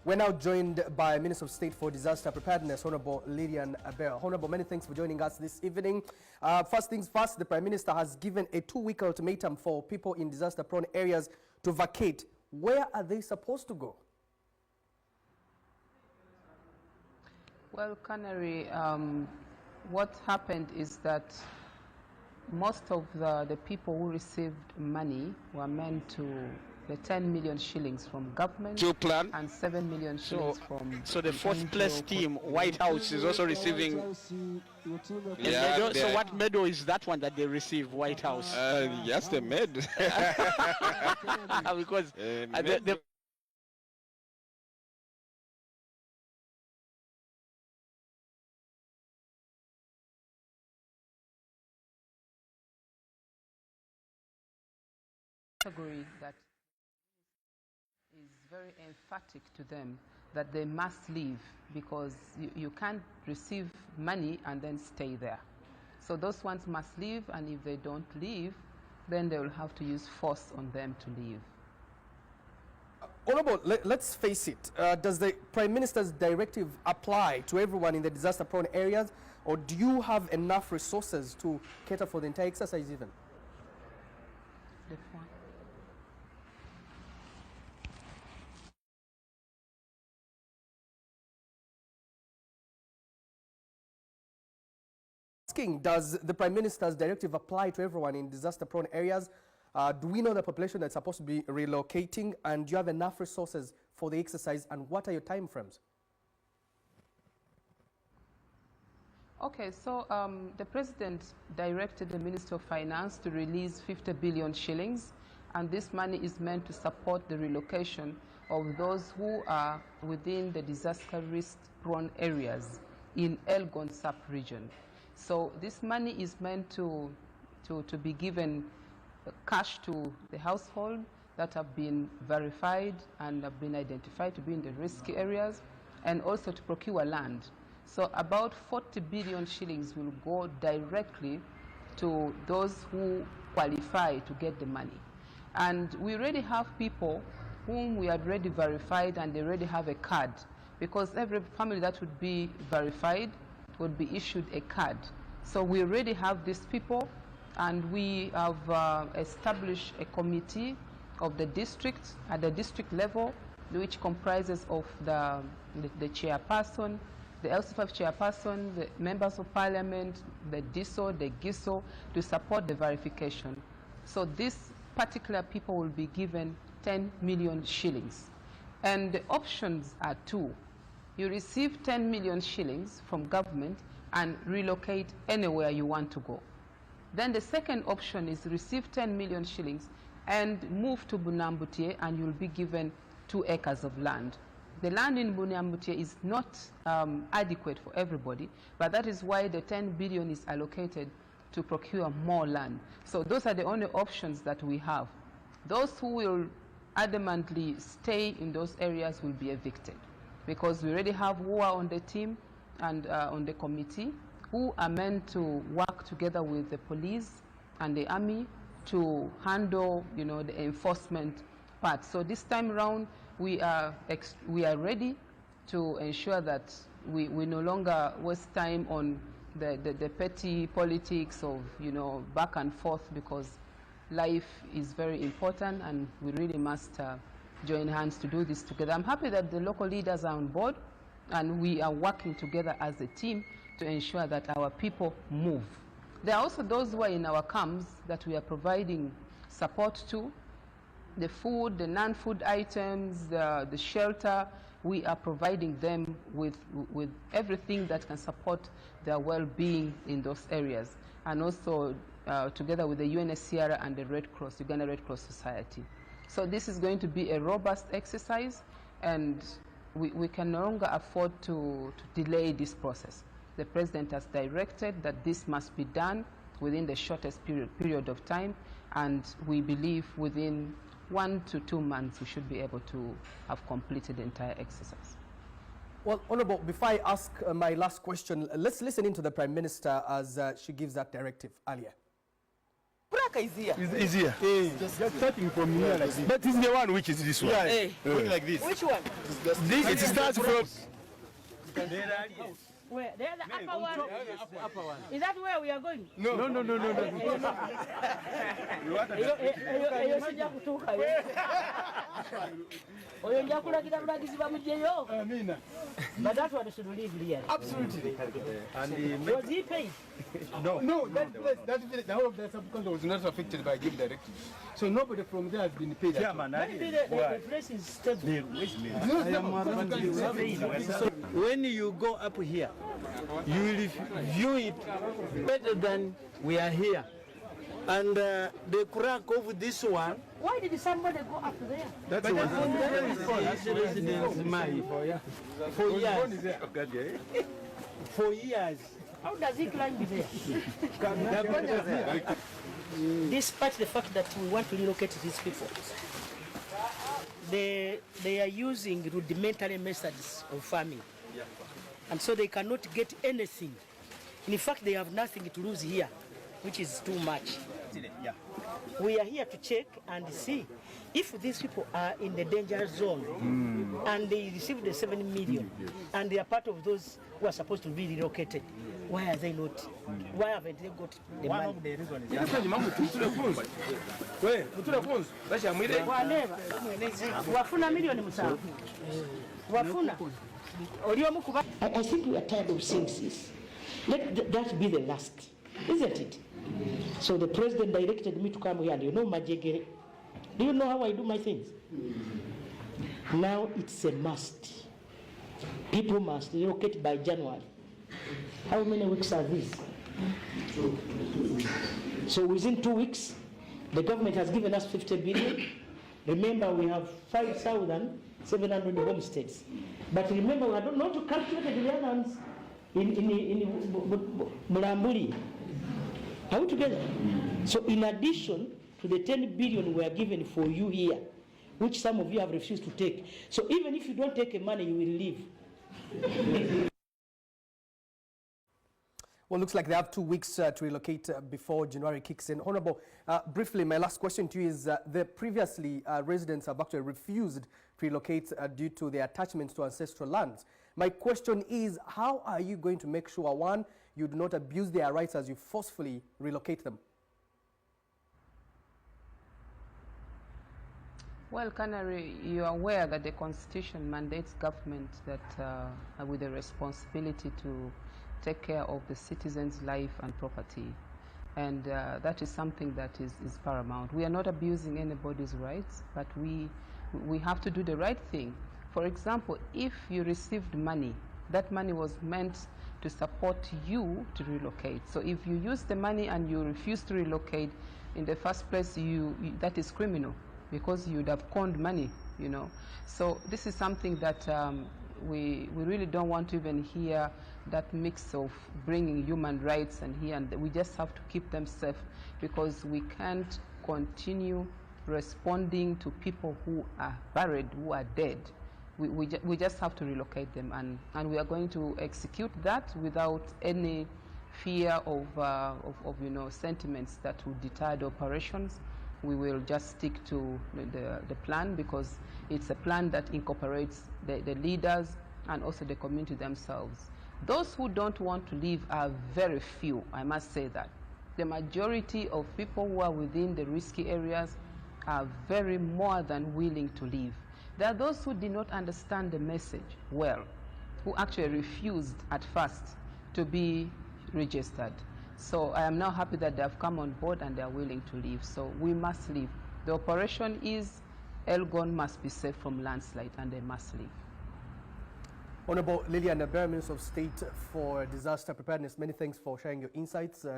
We're now joined by Minister of State for Disaster Preparedness, Honorable Lillian Abel. Honorable, many thanks for joining us this evening. First things first, the Prime Minister has given a 2-week ultimatum for people in disaster-prone areas to vacate. Where are they supposed to go? Well, Canary, what happened is that most of the people who received money were meant to the 10 million shillings from government and 7 million shillings from... So the fourth place team, White House, is also receiving... Yeah, so what medal is that one that they receive, White House? Yes, the med. Because category that is very emphatic to them that they must leave, because you can't receive money and then stay there. So those ones must leave, and if they don't leave, then they will have to use force on them to leave. Honorable, let's face it. Does the Prime Minister's directive apply to everyone in the disaster-prone areas, or do you have enough resources to cater for the entire exercise even? Does the Prime Minister's directive apply to everyone in disaster-prone areas? Do we know the population that's supposed to be relocating, and do you have enough resources for the exercise, and what are your time frames? Okay, so the President directed the Minister of Finance to release 50 billion shillings, and this money is meant to support the relocation of those who are within the disaster risk-prone areas in Elgon sub-region. So this money is meant to be given cash to the household that have been verified and have been identified to be in the risky areas, and also to procure land. So about 40 billion shillings will go directly to those who qualify to get the money. And we already have people whom we had already verified, and they already have a card, because every family that would be verified would be issued a card. So we already have these people, and we have established a committee of the district at the district level, which comprises of the chairperson, the LC5 chairperson, the members of parliament, the DISO, the GISO, to support the verification. So these particular people will be given 10 million shillings. And the options are two. You receive 10 million shillings from government and relocate anywhere you want to go. Then the second option is receive 10 million shillings and move to Bunambutiye, and you'll be given 2 acres of land. The land in Bunambutiye is not adequate for everybody, but that is why the 10 billion is allocated to procure more land. So those are the only options that we have. Those who will adamantly stay in those areas will be evicted, because we already have who are on the team and on the committee who are meant to work together with the police and the army to handle, the enforcement part. So this time around, we are ready to ensure that we no longer waste time on the petty politics of, back and forth, because life is very important, and we really must join hands to do this together. I'm happy that the local leaders are on board, and we are working together as a team to ensure that our people move. There are also those who are in our camps that we are providing support to. The food, the non-food items, the shelter, we are providing them with everything that can support their well-being in those areas. And also together with the UNHCR and the Red Cross, Uganda Red Cross Society. So this is going to be a robust exercise, and we can no longer afford to delay this process. The President has directed that this must be done within the shortest period of time, and we believe within 1 to 2 months we should be able to have completed the entire exercise. Well, Honorable, before I ask my last question, let's listen in to the Prime Minister as she gives that directive earlier. Baraka is here. Is here. Just starting from here like this. But it's the one which is this one. Yeah, going like this. Which one? This it starts from. Where? There's the upper one. Is that where we are going? No. But that one should leave here. Absolutely. And Was he paid? no, that village, the whole of the sub-country was not affected by game directive. So nobody from there has been paid. Maybe the place is stable. When you go up here, you will view it better than we are here. And the crack of this one. Why did somebody go up there? That's residence mine for years. For years. How does he climb there? Despite the fact that we want to relocate these people, they are using rudimentary methods of farming. And so they cannot get anything. In fact, they have nothing to lose here, which is too much. We are here to check and see if these people are in the danger zone and they received the 7 million and they are part of those who are supposed to be relocated. Why are they not? Why haven't they got the money? Of the reasons Wafuna million musavu. Wafuna. I think we are tired of seeing this. Let that be the last, isn't it? So the president directed me to come here, and you know Majegere. Do you know how I do my things? Now it's a must. People must relocate by January. How many weeks are these? So within 2 weeks, the government has given us 50 billion. Remember, we have 5,700 homesteads. But remember, we are not to calculate the other ones in Mulamburi. Are we together? So in addition to the 10 billion we are given for you here, which some of you have refused to take. So even if you don't take the money, you will leave. Well, looks like they have 2 weeks to relocate before January kicks in. Honorable, briefly, my last question to you is the previously residents have actually refused to relocate due to their attachment to ancestral lands. My question is, how are you going to make sure, one, you do not abuse their rights as you forcefully relocate them? Well, Canary, you are aware that the Constitution mandates government that are with the responsibility to take care of the citizens' life and property. And that is something that is paramount. We are not abusing anybody's rights, but we have to do the right thing. For example, if you received money, that money was meant to support you to relocate. So if you use the money and you refuse to relocate, in the first place, that is criminal, because you'd have conned money, you know. So this is something that we really don't want to even hear, that mix of bringing human rights and here, and we just have to keep them safe, because we can't continue responding to people who are buried, who are dead. We just have to relocate them, and we are going to execute that without any fear of you know, sentiments that would deter the operations. We will just stick to the plan, because it's a plan that incorporates the leaders and also the community themselves. Those who don't want to leave are very few, I must say that. The majority of people who are within the risky areas are very more than willing to leave. There are those who did not understand the message well, who actually refused at first to be registered. So I am now happy that they have come on board and they are willing to leave. So we must leave. The operation is Elgon must be safe from landslide, and they must leave. Honorable Lilian Abel, Minister of State for Disaster Preparedness, many thanks for sharing your insights.